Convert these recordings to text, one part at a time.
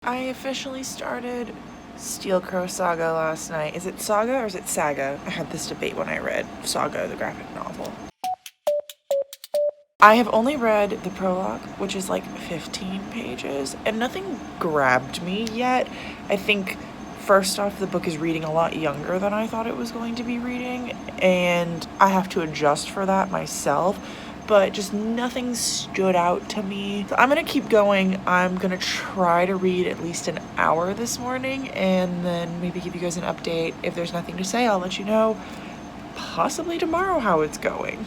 I officially started Steel Crow Saga last night. Is it Saga or is it Saga? I had this debate when I read Saga, the graphic novel. I have only read the prologue, which is like 15 pages, and nothing grabbed me yet. I think first off, the book is reading a lot younger than I thought it was going to be reading, and I have to adjust for that myself. But just nothing stood out to me. So I'm gonna keep going. I'm gonna try to read at least an hour this morning and then maybe give you guys an update. If there's nothing to say, I'll let you know possibly tomorrow how it's going.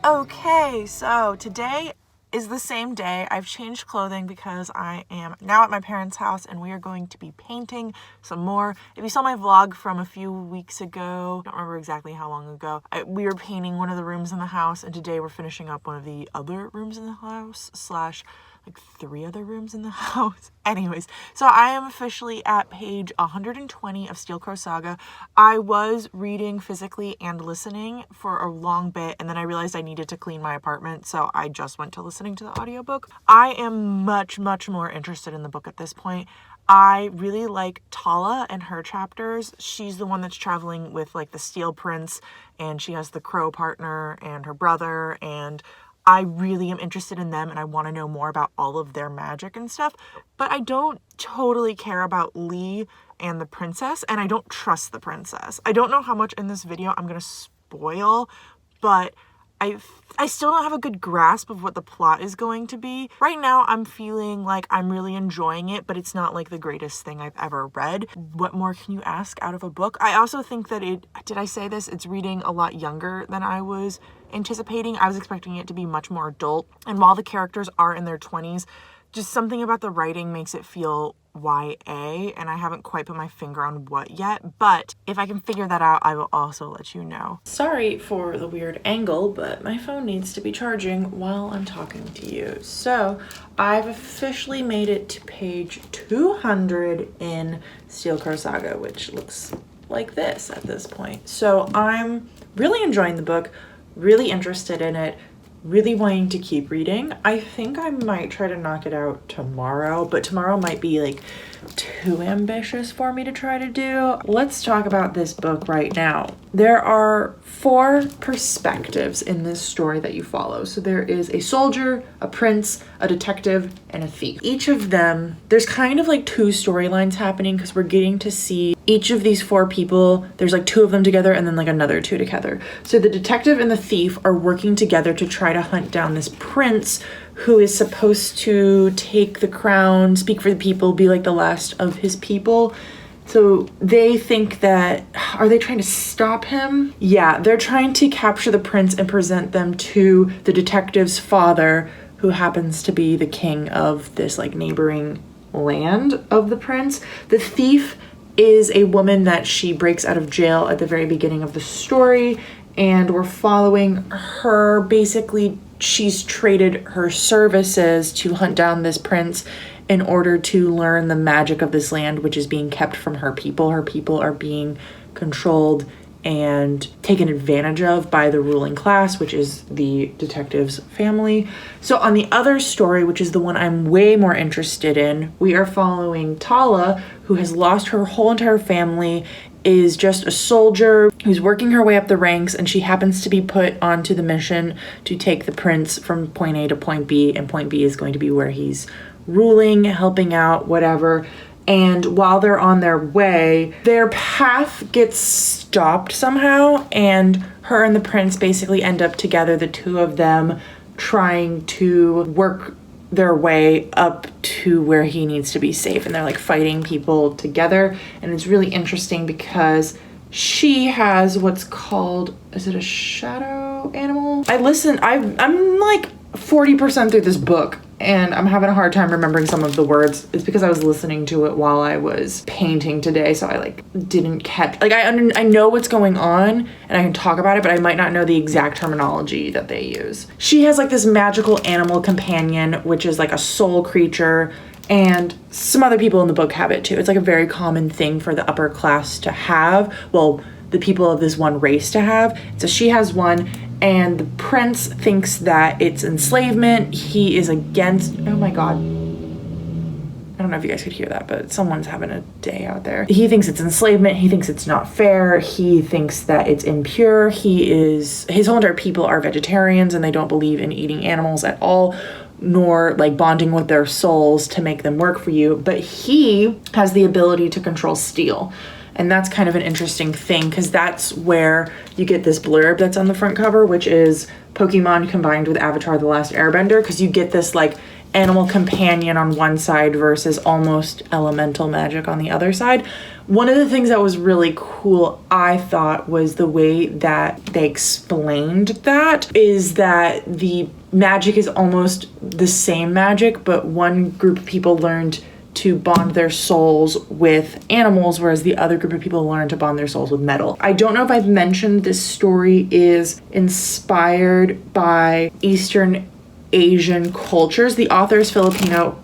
Okay, so today is the same day. I've changed clothing because I am now at my parents' house and we are going to be painting some more. If you saw my vlog from a few weeks ago, I don't remember exactly how long ago, we were painting one of the rooms in the house, and today we're finishing up one of the other rooms in the house / like 3 other rooms in the house. Anyways, so I am officially at page 120 of Steel Crow Saga. I was reading physically and listening for a long bit, and then I realized I needed to clean my apartment, so I just went to listening to the audiobook. I am much more interested in the book at this point. I really like Tala and her chapters. She's the one that's traveling with like the Steel Prince, and she has the Crow partner and her brother, and I really am interested in them and I want to know more about all of their magic and stuff, but I don't totally care about Lee and the princess, and I don't trust the princess. I don't know how much in this video I'm going to spoil, but I still don't have a good grasp of what the plot is going to be. Right now, I'm feeling like I'm really enjoying it, but it's not like the greatest thing I've ever read. What more can you ask out of a book? I also think that did I say this? It's reading a lot younger than I was anticipating. I was expecting it to be much more adult. And while the characters are in their 20s, just something about the writing makes it feel YA, and I haven't quite put my finger on what yet, but if I can figure that out, I will also let you know. Sorry for the weird angle, but my phone needs to be charging while I'm talking to you. So I've officially made it to page 200 in Steel Crow Saga, which looks like this at this point. So I'm really enjoying the book, really interested in it, really wanting to keep reading. I think I might try to knock it out tomorrow, but tomorrow might be like too ambitious for me to try to do. Let's talk about this book right now. There are 4 perspectives in this story that you follow. So there is a soldier, a prince, a detective, and a thief. Each of them, there's kind of like 2 storylines happening because we're getting to see each of these 4 people. There's like 2 of them together and then like another 2 together. So the detective and the thief are working together to try to hunt down this prince who is supposed to take the crown, speak for the people, be like the last of his people. So they think that, are they trying to stop him? Yeah, they're trying to capture the prince and present them to the detective's father, who happens to be the king of this like neighboring land of the prince. The thief is a woman that she breaks out of jail at the very beginning of the story, and we're following her. Basically, she's traded her services to hunt down this prince in order to learn the magic of this land, which is being kept from her people. Her people are being controlled and taken advantage of by the ruling class, which is the detective's family. So on the other story, which is the one I'm way more interested in, we are following Tala, who has lost her whole entire family, is just a soldier who's working her way up the ranks, and she happens to be put onto the mission to take the prince from point A to point B, and point B is going to be where he's ruling, helping out, whatever. And while they're on their way, their path gets stopped somehow, and her and the prince basically end up together, the two of them trying to work their way up to where he needs to be safe. And they're like fighting people together. And it's really interesting because she has what's called, is it a shadow animal? I'm like 40% through this book, and I'm having a hard time remembering some of the words. It's because I was listening to it while I was painting today, so I like didn't catch, like I know what's going on and I can talk about it, but I might not know the exact terminology that they use. She has like this magical animal companion, which is like a soul creature, and some other people in the book have it too. It's like a very common thing for the upper class to have. Well, the people of this one race to have. So she has one, and the prince thinks that it's enslavement. He is against, oh my God. I don't know if you guys could hear that, but someone's having a day out there. He thinks it's enslavement. He thinks it's not fair. He thinks that it's impure. His whole entire people are vegetarians and they don't believe in eating animals at all, nor like bonding with their souls to make them work for you. But he has the ability to control steel. And that's kind of an interesting thing because that's where you get this blurb that's on the front cover, which is Pokemon combined with Avatar: The Last Airbender, because you get this like animal companion on one side versus almost elemental magic on the other side. One of the things that was really cool, I thought, was the way that they explained that, is that the magic is almost the same magic, but one group of people learned to bond their souls with animals, whereas the other group of people learn to bond their souls with metal. I don't know if I've mentioned this story is inspired by Eastern Asian cultures. The author is Filipino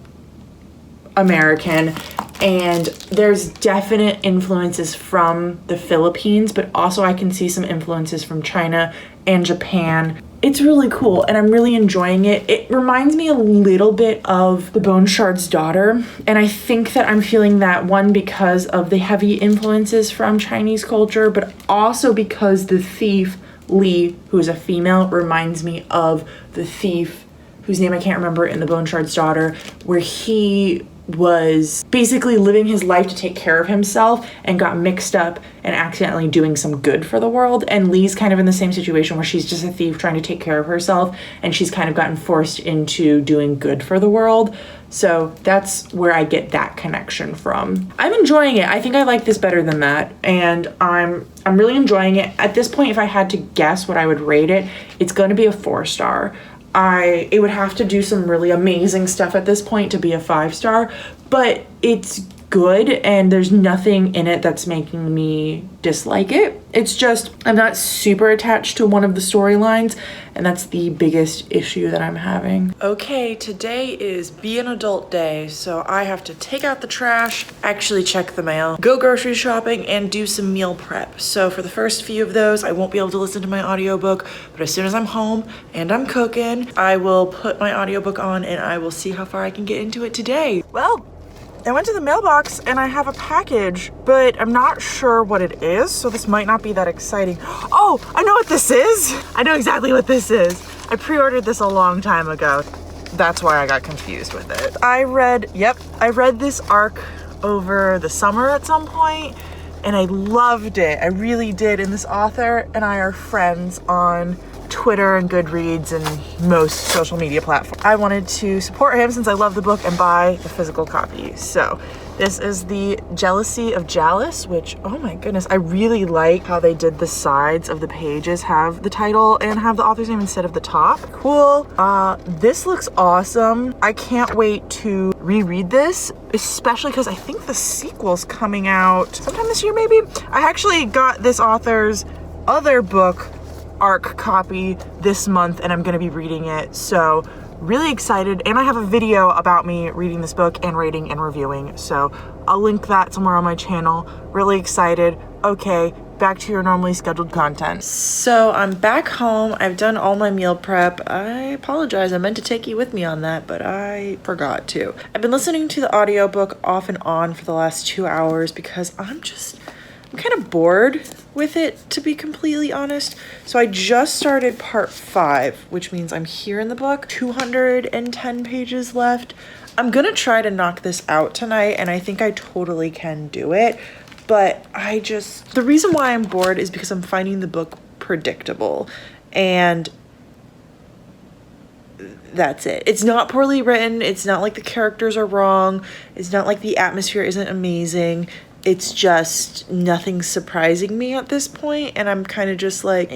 American, and there's definite influences from the Philippines, but also I can see some influences from China and Japan. It's really cool and I'm really enjoying it. It reminds me a little bit of The Bone Shard's Daughter, and I think that I'm feeling that one because of the heavy influences from Chinese culture, but also because the thief Lee, who is a female, reminds me of the thief whose name I can't remember in The Bone Shard's Daughter, where he was basically living his life to take care of himself and got mixed up and accidentally doing some good for the world. And Lee's kind of in the same situation where she's just a thief trying to take care of herself, and she's kind of gotten forced into doing good for the world. So that's where I get that connection from. I'm enjoying it. I think I like this better than that, and I'm really enjoying it. At this point, if I had to guess what I would rate it, it's going to be a 4-star. It would have to do some really amazing stuff at this point to be a 5-star, but it's good and there's nothing in it that's making me dislike it. It's just I'm not super attached to one of the storylines, and that's the biggest issue that I'm having. Okay, today is Be an Adult Day, so I have to take out the trash, actually check the mail, go grocery shopping, and do some meal prep. So for the first few of those, I won't be able to listen to my audiobook, but as soon as I'm home and I'm cooking, I will put my audiobook on and I will see how far I can get into it today. Well, I went to the mailbox and I have a package, but I'm not sure what it is, so this might not be that exciting. Oh, I know what this is. I know exactly what this is. I pre-ordered this a long time ago. That's why I got confused with it. I read this arc over the summer at some point, and I loved it. I really did. And this author and I are friends on Twitter and Goodreads and most social media platforms. I wanted to support him since I love the book and buy the physical copy. So this is the Jealousy of Jalis, which, oh my goodness, I really like how they did the sides of the pages have the title and have the author's name instead of the top. Cool. This looks awesome. I can't wait to reread this, especially because I think the sequel's coming out sometime this year, maybe. I actually got this author's other book arc copy this month and I'm gonna be reading it, so really excited. And I have a video about me reading this book and rating and reviewing, so I'll link that somewhere on my channel. Really excited. Okay, back to your normally scheduled content. So I'm back home. I've done all my meal prep. I apologize, I meant to take you with me on that, but I forgot to. I've been listening to the audiobook off and on for the last 2 hours because I'm kind of bored with it, to be completely honest. So I just started part 5, which means I'm here in the book, 210 pages left. I'm gonna try to knock this out tonight, and I think I totally can do it. But the reason why I'm bored is because I'm finding the book predictable, and that's it. It's not poorly written. It's not like the characters are wrong. It's not like the atmosphere isn't amazing. It's just nothing surprising me at this point, and I'm kind of just like,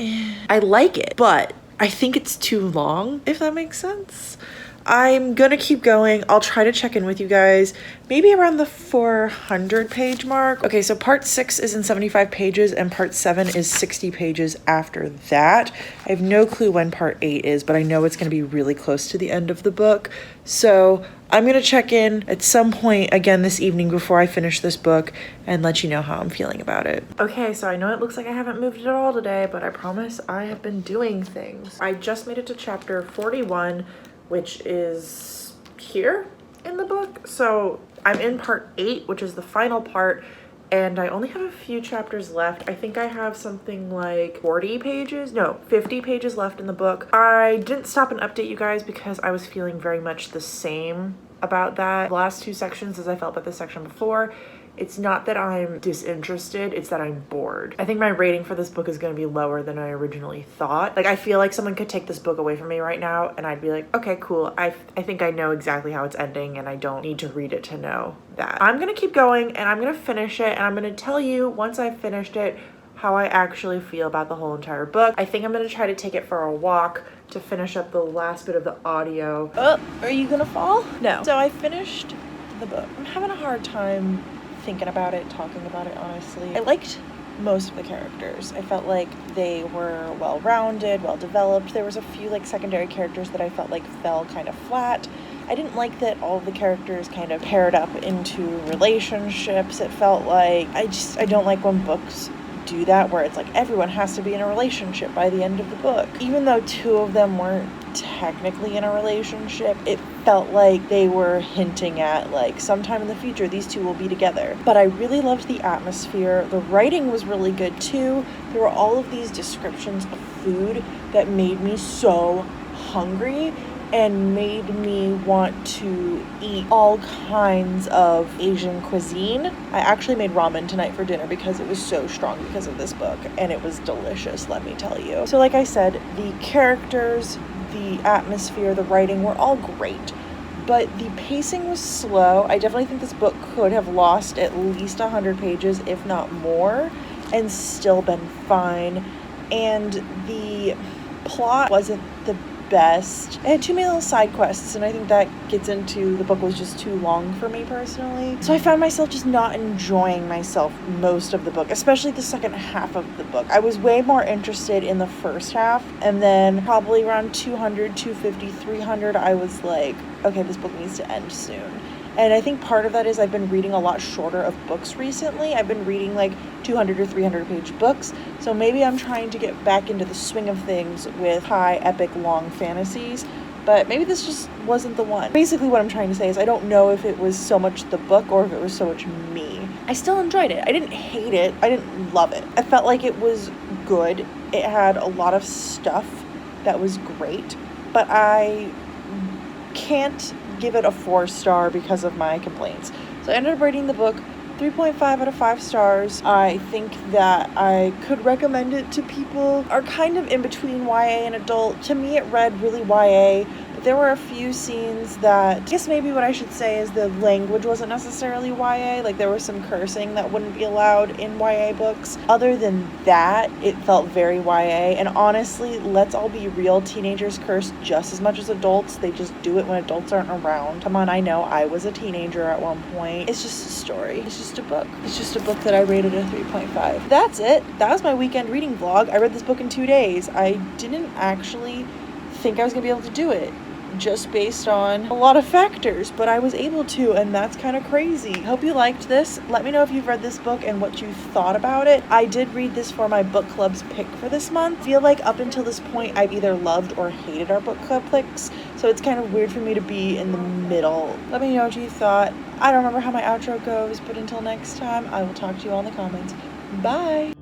I like it, but I think it's too long, if that makes sense. I'm gonna keep going. I'll try to check in with you guys maybe around the 400 page mark. Okay, so part 6 is in 75 pages and part 7 is 60 pages after that. I have no clue when part 8 is, but I know it's gonna be really close to the end of the book. So I'm gonna check in at some point again this evening before I finish this book and let you know how I'm feeling about it. Okay, so I know it looks like I haven't moved at all today, but I promise I have been doing things. I just made it to chapter 41, which is here in the book. So I'm in part 8, which is the final part, and I only have a few chapters left. I think I have something like 50 pages left in the book. I didn't stop and update you guys because I was feeling very much the same about that. The last 2 sections as I felt about this section before. It's not that I'm disinterested, it's that I'm bored. I think my rating for this book is going to be lower than I originally thought. Like, I feel like someone could take this book away from me right now and I'd be like, okay, cool. I think I know exactly how it's ending and I don't need to read it to know that. I'm going to keep going and I'm going to finish it, and I'm going to tell you once I've finished it how I actually feel about the whole entire book. I think I'm going to try to take it for a walk to finish up the last bit of the audio. Oh, are you going to fall? No. So I finished the book. I'm having a hard time thinking about it, talking about it, honestly. I liked most of the characters. I felt like they were well-rounded, well-developed. There was a few like secondary characters that I felt like fell kind of flat. I didn't like that all of the characters kind of paired up into relationships. It felt like, I don't like when books do that, where it's like everyone has to be in a relationship by the end of the book. Even though 2 of them weren't technically in a relationship, it felt like they were hinting at like sometime in the future these 2 will be together. But I really loved the atmosphere. The writing was really good too. There were all of these descriptions of food that made me so hungry and made me want to eat all kinds of Asian cuisine. I actually made ramen tonight for dinner because it was so strong because of this book, and it was delicious, let me tell you. So like I said, the characters, the atmosphere, the writing were all great, but the pacing was slow. I definitely think this book could have lost at least 100 pages, if not more, and still been fine. And the plot wasn't the best. It had too many little side quests, and I think that gets into the book was just too long for me personally. So I found myself just not enjoying myself most of the book, especially the second half of the book. I was way more interested in the first half, and then probably around 200, 250, 300, I was like, okay, this book needs to end soon. And I think part of that is I've been reading a lot shorter of books recently. I've been reading like 200 or 300 page books. So maybe I'm trying to get back into the swing of things with high, epic, long fantasies. But maybe this just wasn't the one. Basically what I'm trying to say is I don't know if it was so much the book or if it was so much me. I still enjoyed it. I didn't hate it. I didn't love it. I felt like it was good. It had a lot of stuff that was great. But I can't give it a 4-star because of my complaints. So I ended up rating the book 3.5 out of 5 stars. I think that I could recommend it to people are kind of in between YA and adult. To me, it read really YA, but there were a few scenes that, I guess maybe what I should say is the language wasn't necessarily YA. Like there was some cursing that wouldn't be allowed in YA books. Other than that, it felt very YA. And honestly, let's all be real, teenagers curse just as much as adults. They just do it when adults aren't around. Come on, I know I was a teenager at one point. It's just a story. It's just a book. It's just a book that I rated a 3.5. That's it. That was my weekend reading vlog. I read this book in 2 days. I didn't actually think I was gonna be able to do it just based on a lot of factors, but I was able to, and that's kind of crazy. Hope you liked this. Let me know if you've read this book and what you thought about it. I did read this for my book club's pick for this month. I feel like up until this point I've either loved or hated our book club picks, so it's kind of weird for me to be in the middle. Let me know what you thought. I don't remember how my outro goes, but until next time, I will talk to you all in the comments. Bye!